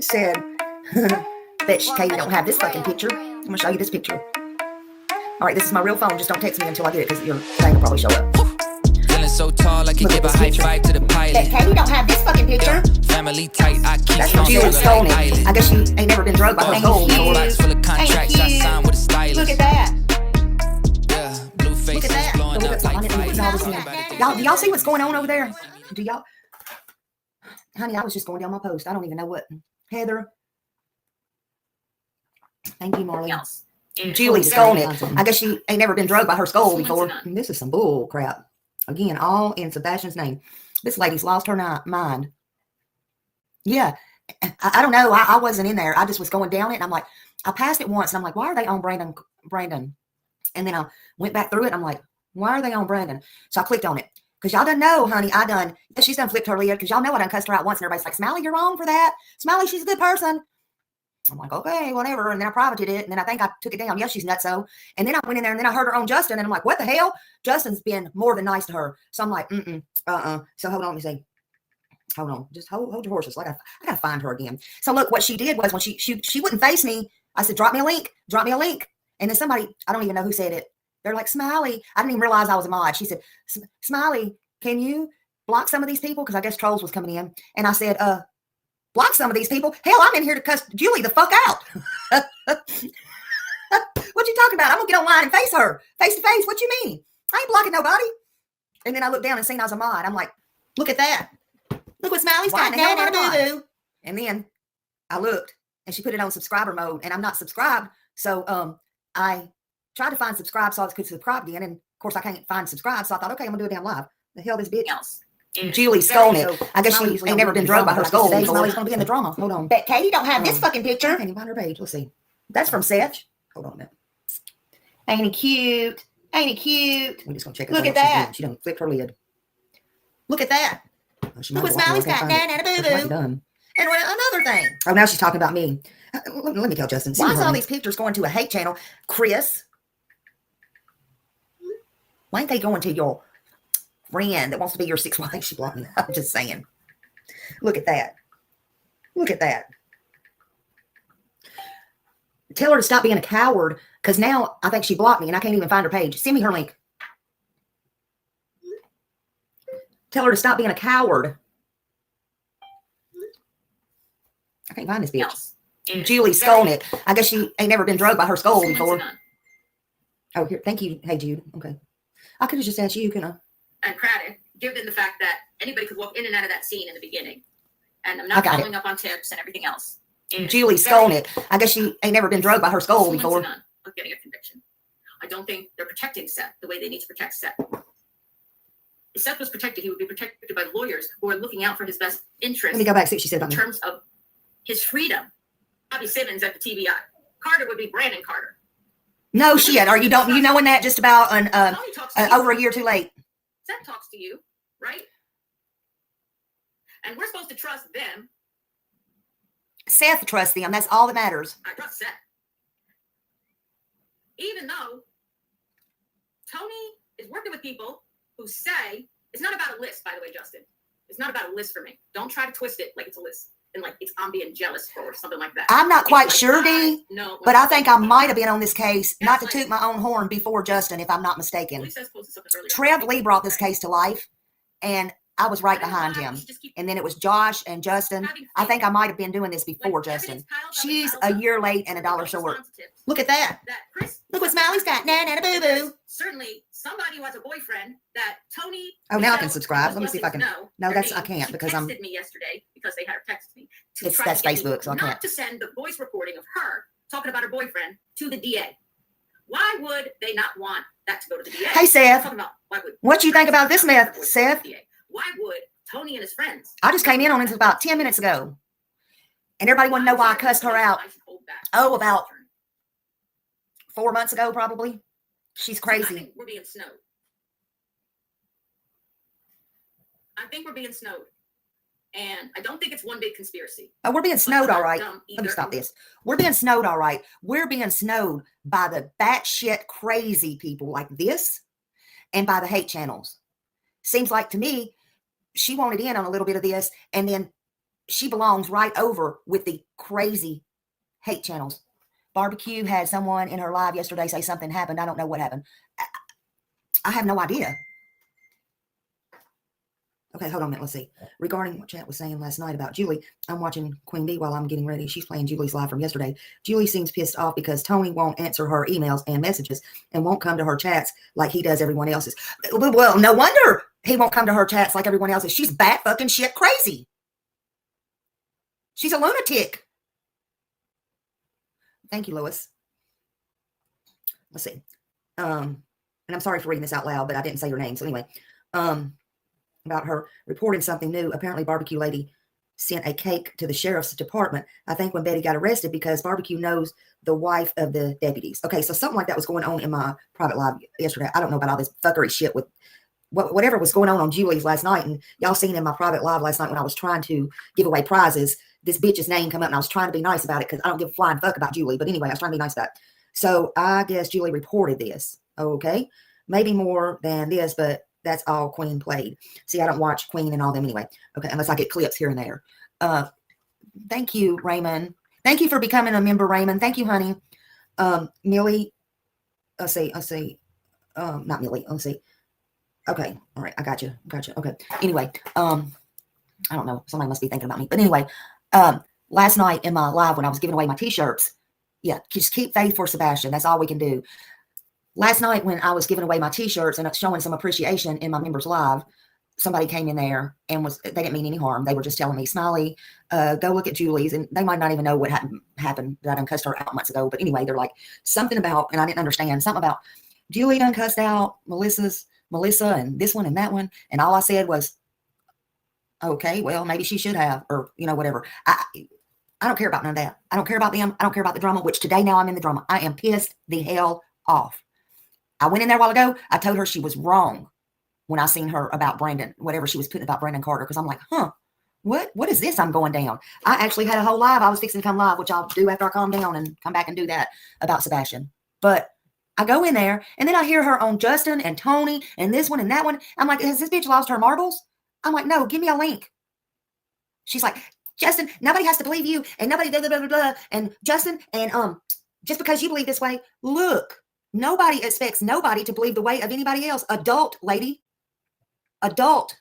said, bet Katie don't have this fucking picture. I'm gonna show you this picture. All right, this is my real phone. Just don't text me until I get it because your thing will probably show up. Feeling so tall, I can give a high five to the pilot. Bet Katie don't have this fucking picture. Family tight, I keep That's from Julie stole it. I guess she ain't never been drugged by her soul before. Box full of contracts, I signed with a stylist. Look at that. Yeah, blue faces blowing up like fire. Do y'all see what's going on over there? Do y'all? Honey, I was just going down my post. I don't even know what. Heather. Thank you, Marley. Julie stole it. I guess she ain't never been drugged by her skull before. And this is some bull crap. Again, all in Sebastian's name. This lady's lost her mind. Yeah. I don't know. I wasn't in there. I just was going down it. And I'm like, I passed it once. And I'm like, why are they on Brandon? And then I went back through it. And I'm like, why are they on Brandon? So I clicked on it. Because y'all done know, honey, she's done flipped her lid. Because y'all know I done cussed her out once. And everybody's like, Smiley, you're wrong for that. Smiley, she's a good person. I'm like, okay, whatever. And then I privated it. And then I think I took it down. Yeah, she's nutso. And then I went in there and then I heard her on Justin. And I'm like, what the hell? Justin's been more than nice to her. So I'm like, So hold on, let me see. Hold on. Just hold your horses. Like I got to find her again. So look, what she did was when she wouldn't face me, I said, drop me a link. And then somebody, I don't even know who said it. They're like, Smiley. I didn't even realize I was a mod. She said, Smiley, can you block some of these people? Because I guess trolls was coming in. And I said, block some of these people. Hell, I'm in here to cuss Julie the fuck out. What you talking about? I'm gonna get online and face her face to face. What you mean? I ain't blocking nobody. And then I looked down and seen I was a mod. I'm like, look at that. Look what Smiley's got. And then I looked and she put it on subscriber mode and I'm not subscribed. So I tried to find subscribe so I could subscribe again. And of course I can't find subscribe. So I thought, okay, I'm gonna do a damn live. The hell this bitch else. Julie stole it. I guess she ain't never been drugged by her skull. Smiley's gonna be in the drama. Hold on. Bet Katie don't have this fucking picture. I can't even find her page. Let's see. That's from Seth. Hold on a minute. Ain't he cute? Ain't he cute? We're just gonna check it. Look at that. She done flipped her lid. Look at that. Look what Smiley's got. And a boo-boo. And another thing. Oh, now she's talking about me. Let me tell Justin. Why is all these pictures going to a hate channel? Chris. Why ain't they going to your friend that wants to be your sixth wife? She blocked me. I'm just saying. Look at that. Look at that. Tell her to stop being a coward because now I think she blocked me and I can't even find her page. Send me her link. Tell her to stop being a coward. I can't find this bitch. Julie stole it. I guess she ain't never been drugged by her skull before. Oh, here. Thank you. Hey, Jude. Okay. I could have just asked you, couldn't I? And credit, given the fact that anybody could walk in and out of that scene in the beginning. And I'm not following up on tips and everything else. Julie stole it. I guess she ain't never been drugged by her skull before. Of getting a conviction. I don't think they're protecting Seth the way they need to protect Seth. If Seth was protected, he would be protected by lawyers who are looking out for his best interest. Let me go back and see what she said about in terms of his freedom. Bobby Simmons at the TBI. Carter would be Brandon Carter. No shit. Are you knowing that just about over a year too late? Seth talks to you, right? And we're supposed to trust them. Seth trusts them. That's all that matters. I trust Seth. Even though Tony is working with people who say, it's not about a list, by the way, Justin. It's not about a list for me. Don't try to twist it like it's a list. And like I'm being jealous for or something like that. I'm not quite sure, Dee. No, but I think I might have been on this case, not to toot my own horn before Justin, if I'm not mistaken. Trev Lee brought this case to life, and I was right behind him. And then it was Josh and Justin. I think I might have been doing this before Justin. She's a year late and $1 short. Look at that. Look what Smiley's got. And a boo-boo. Certainly, somebody who has a boyfriend that Tony. Oh, now I can subscribe. Let me see if I can. No, I can't because I'm. Texted me yesterday because they had her text me. That's Facebook, so I can't. Not to send the voice recording of her talking about her boyfriend to the DA. Why would they not want that to go to the DA? Hey, Seth. What you think about this myth, Seth? Why would Tony and his friends? I just came in on it about 10 minutes ago. And everybody want to know why I cussed her out. Oh, about 4 months ago, probably. She's crazy. I think we're being snowed. And I don't think it's one big conspiracy. Oh, we're being snowed, all right. Let me stop this. We're being snowed, all right. We're being snowed by the batshit crazy people like this and by the hate channels. Seems like to me, she wanted in on a little bit of this, and then she belongs right over with the crazy hate channels. Barbecue had someone in her live yesterday say something happened. I don't know what happened. I have no idea. Okay, hold on a minute. Let's see. Regarding what chat was saying last night about Julie, I'm watching Queen Bee while I'm getting ready. She's playing Julie's live from yesterday. Julie seems pissed off because Tony won't answer her emails and messages and won't come to her chats like he does everyone else's. Well, no wonder he won't come to her chats like everyone else's. She's bat fucking shit crazy. She's a lunatic. Thank you, Lois. Let's see. And I'm sorry for reading this out loud, but I didn't say your name. So anyway, about her reporting something new. Apparently Barbecue Lady sent a cake to the sheriff's department, I think when Betty got arrested, because Barbecue knows the wife of the deputies. Okay, so something like that was going on in my private live yesterday. I don't know about all this fuckery shit with whatever was going on Julie's last night. And y'all seen in my private live last night when I was trying to give away prizes, this bitch's name come up and I was trying to be nice about it because I don't give a flying fuck about Julie. But anyway, I was trying to be nice about it. So I guess Julie reported this. Okay, maybe more than this, but that's all Queen played. See, I don't watch Queen and all them anyway. Okay, unless I get clips here and there. Thank you, Raymond. Thank you for becoming a member, Raymond. Thank you, honey. Millie. Let's see. Not Millie. Let's see. Okay. All right. I got you. Okay. Anyway, I don't know. Somebody must be thinking about me. But anyway, last night in my live when I was giving away my t-shirts, yeah, just keep faith for Sebastian. That's all we can do. Last night when I was giving away my t-shirts and showing some appreciation in my members live, somebody came in there and they didn't mean any harm. They were just telling me, Smiley, go look at Julie's. And they might not even know what happened that I done cussed her out months ago. But anyway, they're like something about, and I didn't understand, something about Julie done cussed out Melissa and this one and that one. And all I said was, okay, well, maybe she should have, or, whatever. I don't care about none of that. I don't care about them. I don't care about the drama, which today now I'm in the drama. I am pissed the hell off. I went in there a while ago. I told her she was wrong when I seen her about Brandon, whatever she was putting about Brandon Carter. Cause I'm like, what is this? I'm going down. I actually had a whole live. I was fixing to come live, which I'll do after I calm down and come back and do that about Sebastian. But I go in there and then I hear her on Justin and Tony and this one and that one. I'm like, has this bitch lost her marbles? I'm like, no, give me a link. She's like, Justin, nobody has to believe you and nobody blah, blah, blah, blah, blah. And Justin, and just because you believe this way, look, nobody expects nobody to believe the way of anybody else. Adult, lady. Adult.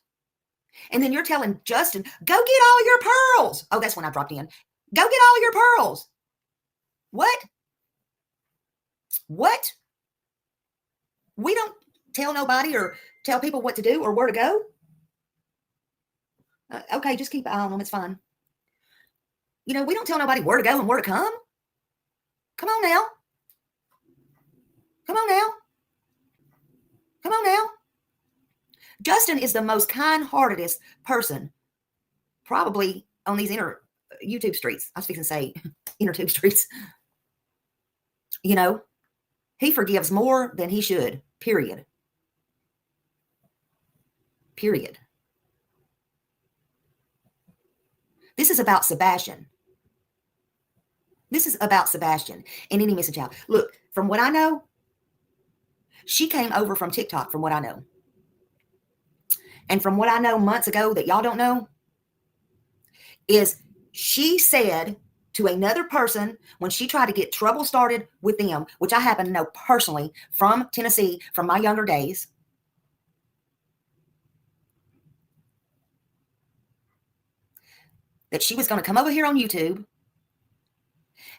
And then you're telling Justin, go get all your pearls. Oh, that's when I dropped in. Go get all your pearls. What? We don't tell nobody or tell people what to do or where to go. Okay, just keep an eye on them. It's fine. We don't tell nobody where to go and where to come. Come on now. Come on now. Justin is the most kind-heartedest person probably on these inner YouTube streets. I was fixing to say inner tube streets. He forgives more than he should, period. This is about Sebastian. And any missing child. Look, from what I know, she came over from TikTok, from what I know. And from what I know months ago that y'all don't know, is she said to another person when she tried to get trouble started with them, which I happen to know personally from Tennessee, from my younger days, that she was going to come over here on YouTube,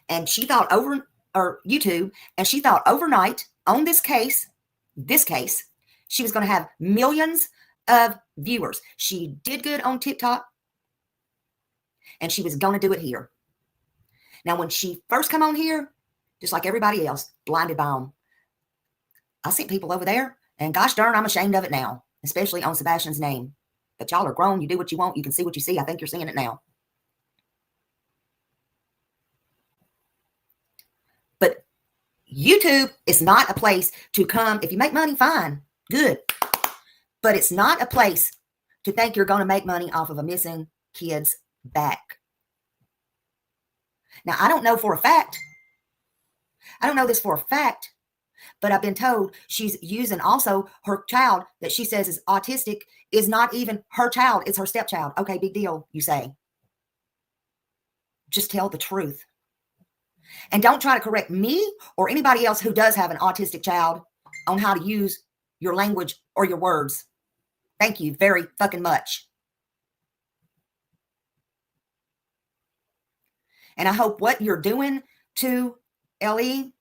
and she thought she thought overnight on this case, she was going to have millions of viewers. She did good on TikTok, and she was going to do it here. Now, when she first come on here, just like everybody else, blinded by them, I sent people over there, and gosh darn, I'm ashamed of it now, especially on Sebastian's name. But y'all are grown. You do what you want. You can see what you see. I think you're seeing it now. But YouTube is not a place to come. If you make money, fine, good. But it's not a place to think you're going to make money off of a missing kid's back. Now, I don't know for a fact. I don't know this for a fact, but I've been told she's using also her child that she says is autistic is not even her child. It's her stepchild. Okay, big deal, you say. just tell the truth. And don't try to correct me or anybody else who does have an autistic child on how to use your language or your words. Thank you very fucking much. And I hope what you're doing to Ellie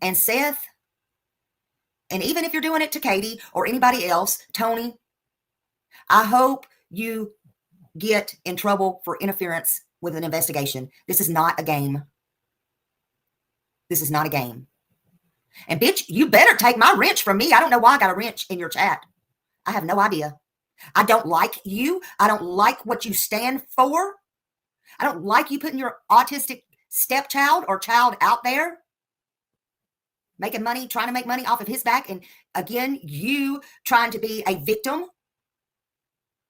and Seth, and even if you're doing it to Katie or anybody else, Tony, I hope you get in trouble for interference with an investigation. This is not a game. This is not a game. And bitch, you better take my wrench from me. I don't know why I got a wrench in your chat. I have no idea. I don't like you. I don't like what you stand for. I don't like you putting your autistic stepchild or child out there making money, trying to make money off of his back. And again, you trying to be a victim.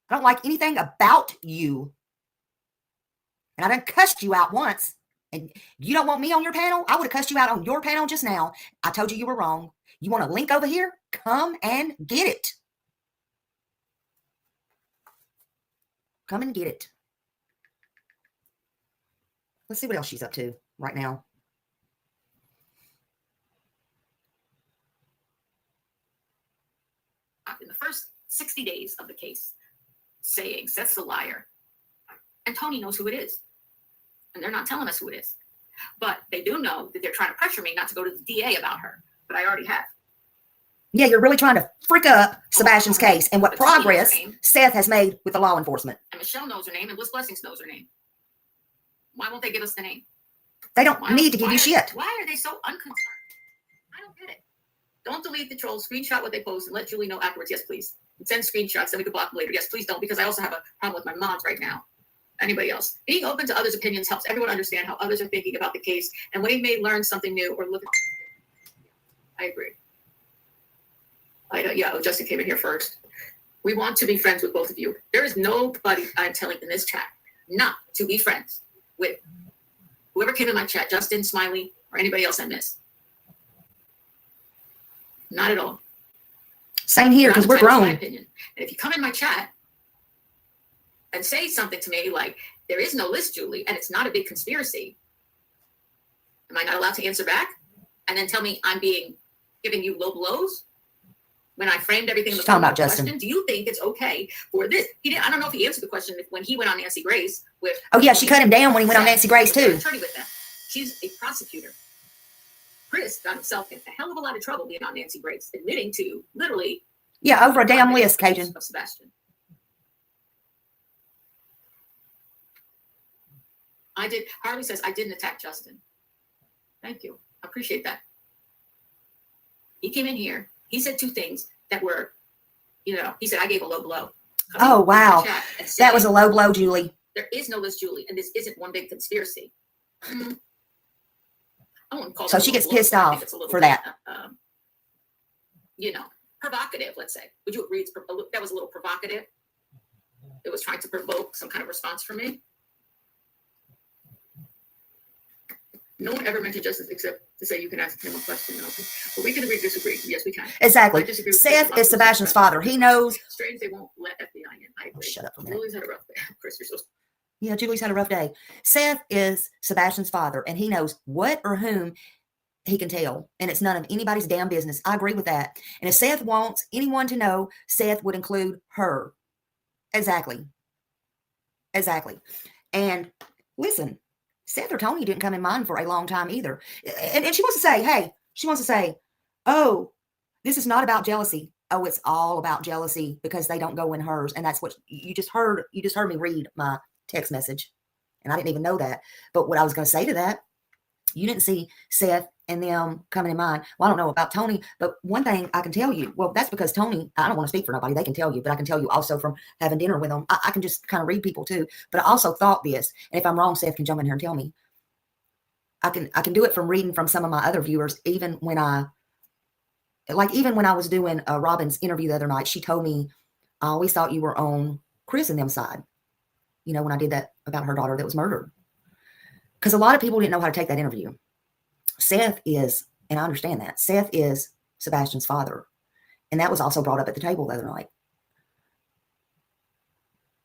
I don't like anything about you. And I done cussed you out once. And you don't want me on your panel? I would have cussed you out on your panel just now. I told you you were wrong. You want a link over here? Come and get it. Come and get it. Let's see what else she's up to right now. In the first 60 days of the case, saying Seth's a liar. And Tony knows who it is. And they're not telling us who it is. But they do know that they're trying to pressure me not to go to the DA about her. But I already have. Yeah, you're really trying to frick up Sebastian's case and what progress Seth has made with the law enforcement. And Michelle knows her name and Bliss Blessings knows her name. Why won't they give us the name? They don't need to give you shit. Why are they so unconcerned? I don't get it. Don't delete the trolls. Screenshot what they post and let Julie know afterwards. Yes, please. And send screenshots, then we can block them later. Yes, please don't, because I also have a problem with my mods right now. Anybody else? Being open to others' opinions helps everyone understand how others are thinking about the case, and we may learn something new or look at. I agree. Justin came in here first. We want to be friends with both of you. There is nobody I'm telling in this chat not to be friends with whoever came in my chat, Justin, Smiley, or anybody else I missed. Not at all. Same here, because we're grown. My opinion. And if you come in my chat and say something to me like, there is no list, Julie, and it's not a big conspiracy, am I not allowed to answer back? And then tell me I'm giving you low blows when I framed everything in the talking about question? Justin. Do you think it's okay for this? I don't know if he answered the question when he went on Nancy Grace with. Oh yeah, she cut him down when he went on Nancy Grace too. Attorney with them. She's a prosecutor. Chris got himself in a hell of a lot of trouble being on Nancy Grace, admitting to literally. Yeah, over a damn list, Cajun. Of Sebastian. Harley says, I didn't attack Justin. Thank you. I appreciate that. He came in here. He said two things that were, he said, I gave a low blow. Oh, wow. That was a low blow, Julie. There is no list, Julie, and this isn't one big conspiracy. I wouldn't call so she gets pissed off for that. Provocative, let's say. Would you agree that was a little provocative? It was trying to provoke some kind of response from me. No one ever mentioned justice except to say you can ask him a question. But we can agree, disagree. Yes, we can. Exactly. Seth is Sebastian's father. He knows. Strange they won't let FBI in. I agree. Shut up for a minute. Julie's had a rough day. Chris, you're so. Yeah, Julie's had a rough day. Seth is Sebastian's father, and he knows what or whom he can tell, and it's none of anybody's damn business. I agree with that. And if Seth wants anyone to know, Seth would include her. Exactly. And listen, Seth or Tony didn't come in mind for a long time either. And she wants to say, oh, this is not about jealousy. Oh, it's all about jealousy because they don't go in hers. And that's what you just heard. You just heard me read my text message. And I didn't even know that. But what I was going to say to that, you didn't see Seth and them coming in mind. Well, I don't know about Tony, but one thing I can tell you, well, that's because Tony, I don't want to speak for nobody. They can tell you, but I can tell you also from having dinner with them. I can just kind of read people too. But I also thought this, and if I'm wrong, Seth can jump in here and tell me. I can do it from reading from some of my other viewers, even when I was doing Robin's interview the other night, she told me, I always thought you were on Chris and them side. When I did that about her daughter that was murdered. Because a lot of people didn't know how to take that interview. Seth is, and I understand that, Seth is Sebastian's father. And that was also brought up at the table the other night.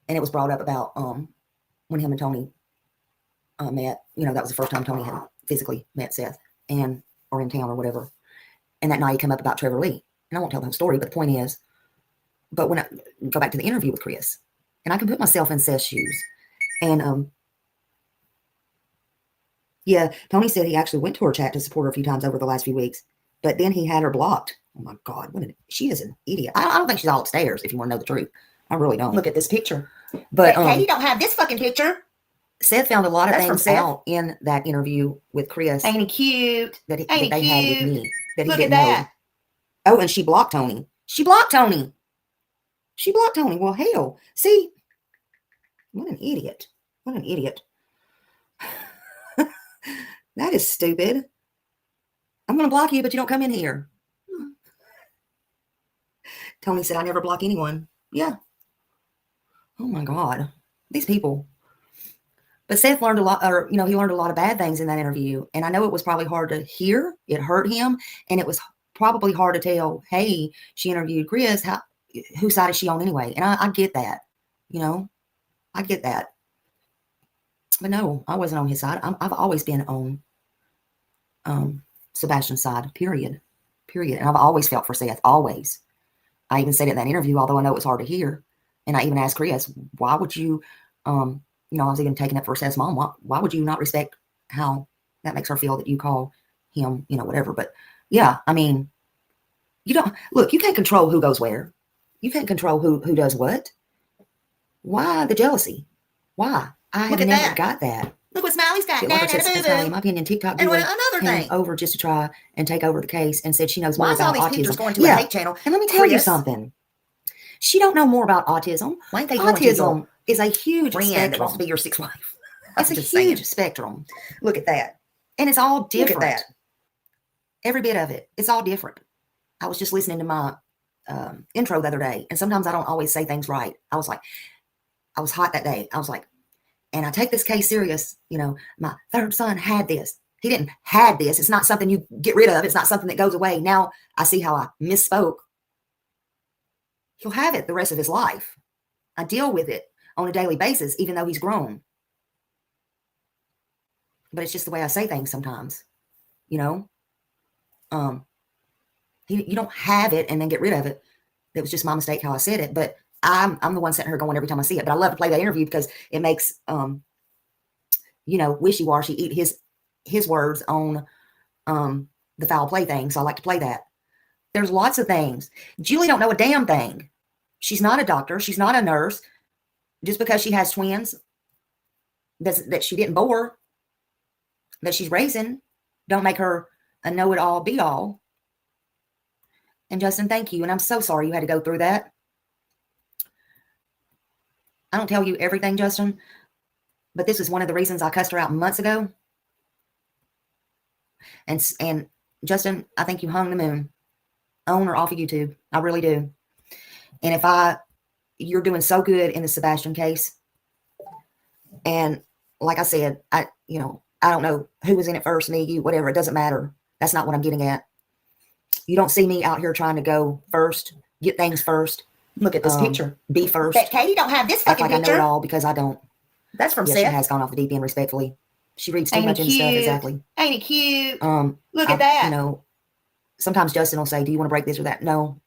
And it was brought up about when him and Tony met. That was the first time Tony had physically met Seth or in town or whatever. And that night he came up about Trevor Lee. And I won't tell the whole story, but the point is, but when I go back to the interview with Chris, and I can put myself in Seth's shoes. And yeah, Tony said he actually went to her chat to support her a few times over the last few weeks, but then he had her blocked. Oh my God, she is an idiot. I don't think she's all upstairs, if you want to know the truth. I really don't. Look at this picture. But Katie don't have this fucking picture. Seth found a lot of That's from things Seth. out in that interview with Chris. Ain't he cute? That they Ain't he had with cute? me. That he Look didn't at know. that. Oh, and she blocked Tony. She blocked Tony. She blocked Tony. Well, hell. See? What an idiot. What an idiot. That is stupid. I'm going to block you, but you don't come in here. Tony said, I never block anyone. Yeah. Oh my God. These people. But Seth learned a lot, he learned a lot of bad things in that interview. And I know it was probably hard to hear. It hurt him. And it was probably hard to tell, hey, she interviewed Chris. Whose side is she on anyway? And I get that. I get that. But no, I wasn't on his side. I've always been on Sebastian's side, period. And I've always felt for Seth, always. I even said it in that interview, although I know it was hard to hear. And I even asked Chris, why would you, I was even taking it for Seth's mom. Why would you not respect how that makes her feel that you call him, whatever. But yeah, I mean, you can't control who goes where. You can't control who does what. Why the jealousy? Why? I have never got that. Look what Smiley's got. Like I said, Smiley, in my opinion, TikTok and did another thing over just to try and take over the case and said she knows more Why is all about these pictures autism. going to a hate channel? And let me tell you something. She don't know more about autism. Why ain't they going to Autism is a huge friend that spectrum. wants to be your sixth wife? It's a huge spectrum. Look at that. And it's all different. Look at that. Every bit of it. It's all different. I was just listening to my intro the other day, and sometimes I don't always say things right. I was hot that day. I was like, and I take this case serious. My third son had this. He didn't had this. It's not something you get rid of. It's not something that goes away. Now I see how I misspoke. He'll have it the rest of his life. I deal with it on a daily basis, even though he's grown. But it's just the way I say things sometimes, You don't have it and then get rid of it. It was just my mistake how I said it. But I'm the one sitting here going every time I see it. But I love to play that interview because it makes wishy-washy eat his words on the foul play thing. So I like to play that. There's lots of things. Julie don't know a damn thing. She's not a doctor. She's not a nurse. Just because she has twins that she didn't bore, that she's raising, don't make her a know-it-all, be-all. And Justin, thank you. And I'm so sorry you had to go through that. I don't tell you everything, Justin, but this is one of the reasons I cussed her out months ago. And Justin, I think you hung the moon on or off of YouTube. I really do. And you're doing so good in the Sebastian case. And like I said, I don't know who was in it first, me, you, whatever. It doesn't matter. That's not what I'm getting at. You don't see me out here trying to go first, get things first. Look at this picture. Be first. Bet Katie don't have this fucking Act like picture. I know it all because I don't. That's from Seth. Seth. She has gone off the deep end, respectfully. She reads too Ain't much he into stuff. cute? Exactly. Ain't he cute? Look at that. Sometimes Justin will say, "Do you want to break this or that?" No.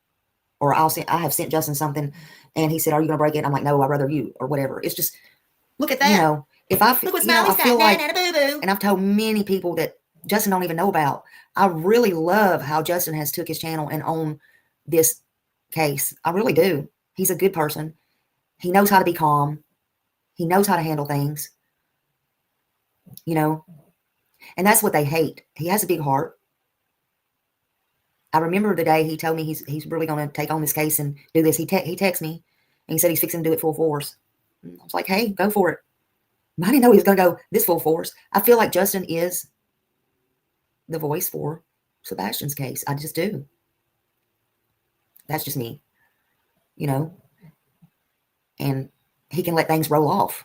Or I have sent Justin something, and he said, "Are you going to break it?" And I'm like, "No, I'd rather you," or whatever. It's just, look at that. If I Look what I Smiley's feel got. like, And a boo-boo. and I've told many people that Justin don't even know about. I really love how Justin has took his channel and owned this case. I really do. He's a good person. He knows how to be calm. He knows how to handle things. And that's what they hate. He has a big heart. I remember the day he told me he's really going to take on this case and do this. He texted me and he said he's fixing to do it full force. And I was like, hey, go for it. I didn't know he was going to go this full force. I feel like Justin is the voice for Sebastian's case. I just do. That's just me, and he can let things roll off.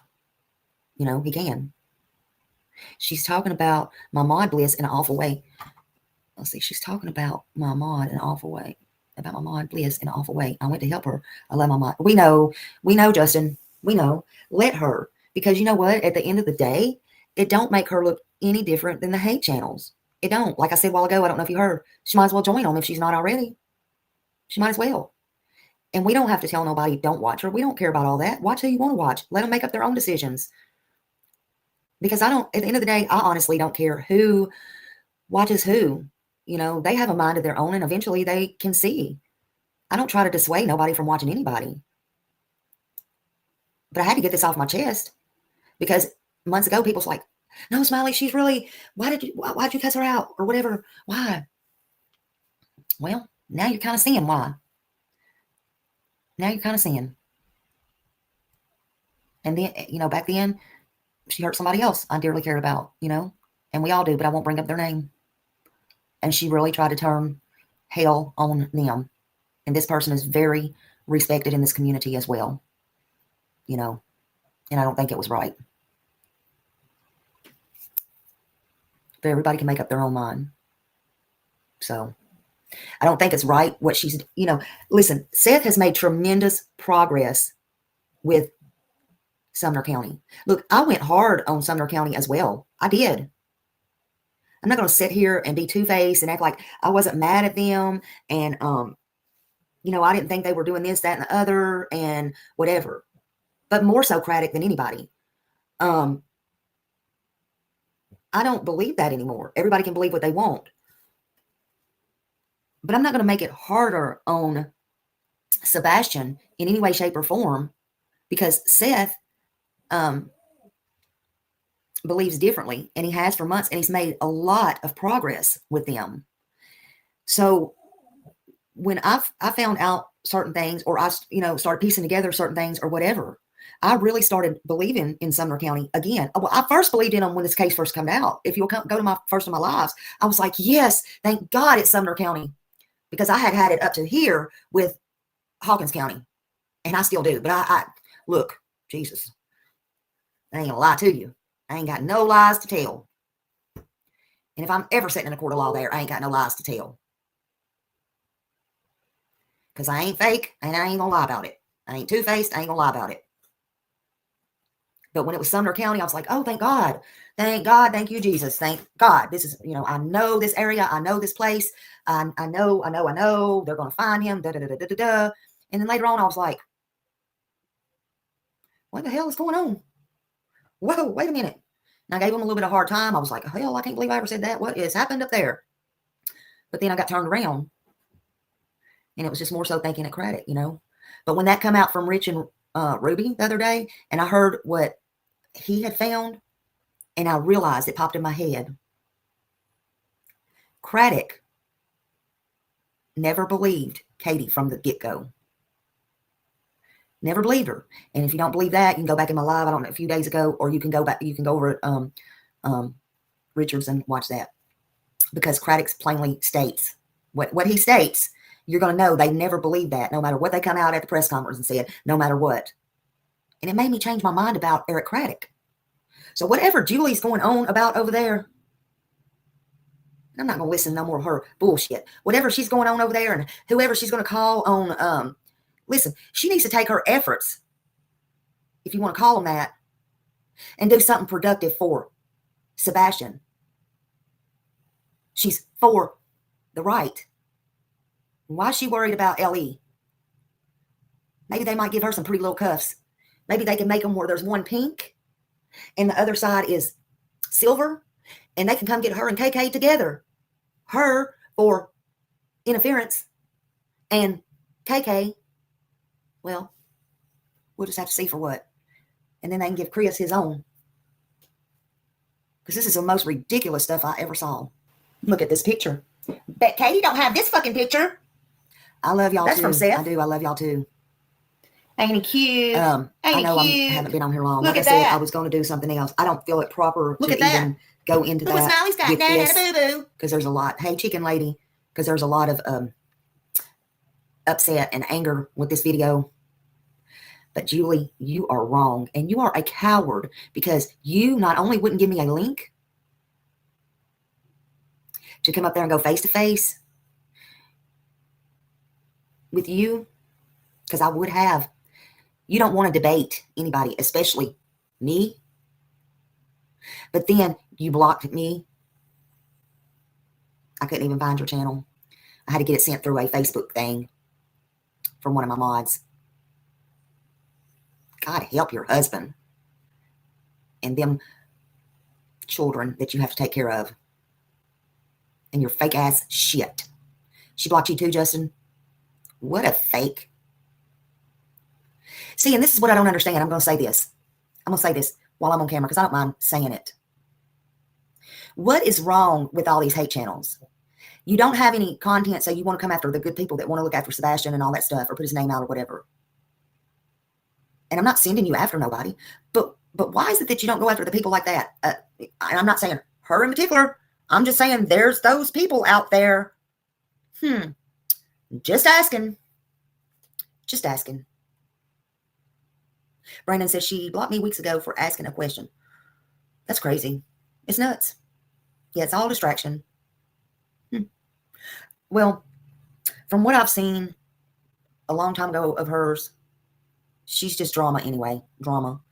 He can. She's talking about my mod bliss in an awful way. Let's see. She's talking about my mod in an awful way. About my mod bliss in an awful way. I went to help her. I love my mod. We know, Justin. We know. Let her. Because you know what? At the end of the day, it don't make her look any different than the hate channels. It don't. Like I said a while ago, I don't know if you heard, she might as well join them if she's not already. She might as well. And we don't have to tell nobody, don't watch her. We don't care about all that. Watch who you want to watch. Let them make up their own decisions. Because at the end of the day, I honestly don't care who watches who. You know, they have a mind of their own and eventually they can see. I don't try to dissuade nobody from watching anybody. But I had to get this off my chest because months ago, people's like, no, Smiley, she's really, why'd you cuss her out or whatever? Why? Well, now you're kind of seeing why. Now you're kind of seeing. And then, you know, back then, she hurt somebody else I dearly cared about, you know, and we all do, but I won't bring up their name. And she really tried to turn hell on them. And this person is very respected in this community as well, you know, and I don't think it was right. But everybody can make up their own mind. So I don't think it's right what she's, you know, listen, Seth has made tremendous progress with Sumner County. Look, I went hard on Sumner County as well. I did. I'm not going to sit here and be two-faced and act like I wasn't mad at them. And, you know, I didn't think they were doing this, that, and the other and whatever. But more so Craddock than anybody. I don't believe that anymore. Everybody can believe what they want. But I'm not going to make it harder on Sebastian in any way, shape, or form because Seth believes differently, and he has for months, and he's made a lot of progress with them. So when I found out certain things, or I, you know, started piecing together certain things or whatever, I really started believing in Sumner County again. Well, I first believed in them when this case first came out. If you'll go to my first of my lives, I was like, yes, thank God it's Sumner County, because I had it up to here with Hawkins County, and I still do. But I look, Jesus, I ain't gonna lie to you. I ain't got no lies to tell. And if I'm ever sitting in a court of law there, I ain't got no lies to tell. Because I ain't fake, and I ain't gonna lie about it. I ain't two-faced, I ain't gonna lie about it. But when it was Sumner County, I was like, oh, thank God. Thank God. Thank you, Jesus. Thank God. This is, you know, I know this area. I know this place. I know. They're going to find him. Da, da, da, da, da, da. And then later on, I was like, what the hell is going on? Whoa, wait a minute. And I gave him a little bit of a hard time. I was like, hell, I can't believe I ever said that. What has happened up there? But then I got turned around. And it was just more so thinking at Craddock, you know. But when that come out from Rich and Ruby the other day, and I heard what he had found, and I realized it popped in my head. Craddock never believed Katie from the get-go. Never believed her. And if you don't believe that, you can go back in my live, I don't know, a few days ago, or you can go back, you can go over at Richards and watch that. Because Craddock plainly states what he states. You're going to know they never believed that, no matter what they come out at the press conference and said, no matter what. And it made me change my mind about Eric Craddock. So whatever Julie's going on about over there, I'm not going to listen no more of her bullshit. Whatever she's going on over there and whoever she's going to call on, listen, she needs to take her efforts, if you want to call them that, and do something productive for Sebastian. She's for the right. Why is she worried about LE? Maybe they might give her some pretty little cuffs. Maybe they can make them where there's one pink and the other side is silver, and they can come get her and KK together. Her for interference and KK, well, we'll just have to see for what. And then they can give Chris his own. Because this is the most ridiculous stuff I ever saw. Look at this picture. Bet Katie don't have this fucking picture. I love y'all too. That's from Seth. I do. I love y'all too. Ain't it cute? I know I haven't been on here long. Look like at I said, that. I was going to do something else. I don't feel it proper Look to at that. even go into Look what that. Smiley's got. With this, Boo-boo. because there's a lot. Hey, chicken lady, because there's a lot of upset and anger with this video. But Julie, you are wrong, and you are a coward, because you not only wouldn't give me a link to come up there and go face to face with you, because I would have. You don't want to debate anybody, especially me. But then you blocked me. I couldn't even find your channel. I had to get it sent through a Facebook thing from one of my mods. God help your husband and them children that you have to take care of. And your fake ass shit. She blocked you too, Justin? What a fake. See, and this is what I don't understand. I'm going to say this. I'm going to say this while I'm on camera because I don't mind saying it. What is wrong with all these hate channels? You don't have any content, so you want to come after the good people that want to look after Sebastian and all that stuff or put his name out or whatever. And I'm not sending you after nobody. But why is it that you don't go after the people like that? I'm not saying her in particular. I'm just saying there's those people out there. Just asking. Just asking. Brandon says she blocked me weeks ago for asking a question. That's crazy. It's nuts. Yeah, it's all distraction. Well, from what I've seen a long time ago of hers, she's just drama anyway. Drama.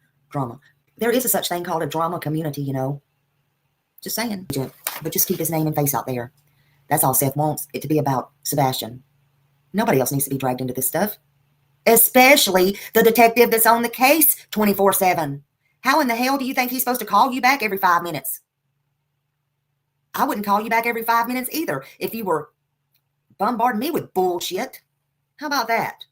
There is a such thing called a drama community, you know. Just saying. But just keep his name and face out there. That's all Seth wants it to be about Sebastian. Nobody else needs to be dragged into this stuff. Especially the detective that's on the case 24/7. How in the hell do you think he's supposed to call you back every 5 minutes? I wouldn't call you back every 5 minutes either if you were bombarding me with bullshit. How about that?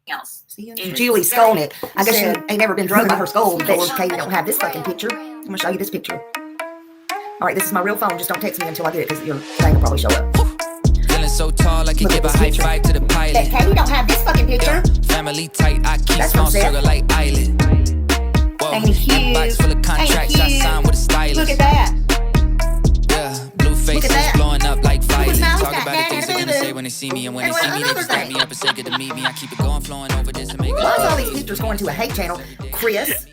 Else. See, Julie's scolding it. I guess she ain't never been drugged by her skull before. Katie don't have this fucking picture. I'm going to show you this picture. All right, this is my real phone. Just don't text me until I get it because your thing will probably show up. Feeling so tall, I can give a high five to the pilot. That Katie don't have this fucking picture. Family tight, I keep That's small from Seth. circle like island. Whoa, Ain't it cute? inbox full of contracts, Ain't it I cute? signed with a stylist. Look at that. Yeah, blue faces that. blowing up like violet. his mouth Talk got about the things bad. they're gonna say when they see me, and when they see me, they another just dap thing. me up and say good to meet me. I keep it going, flowing over just to make it. Why is all these pictures going to a hate channel? Chris,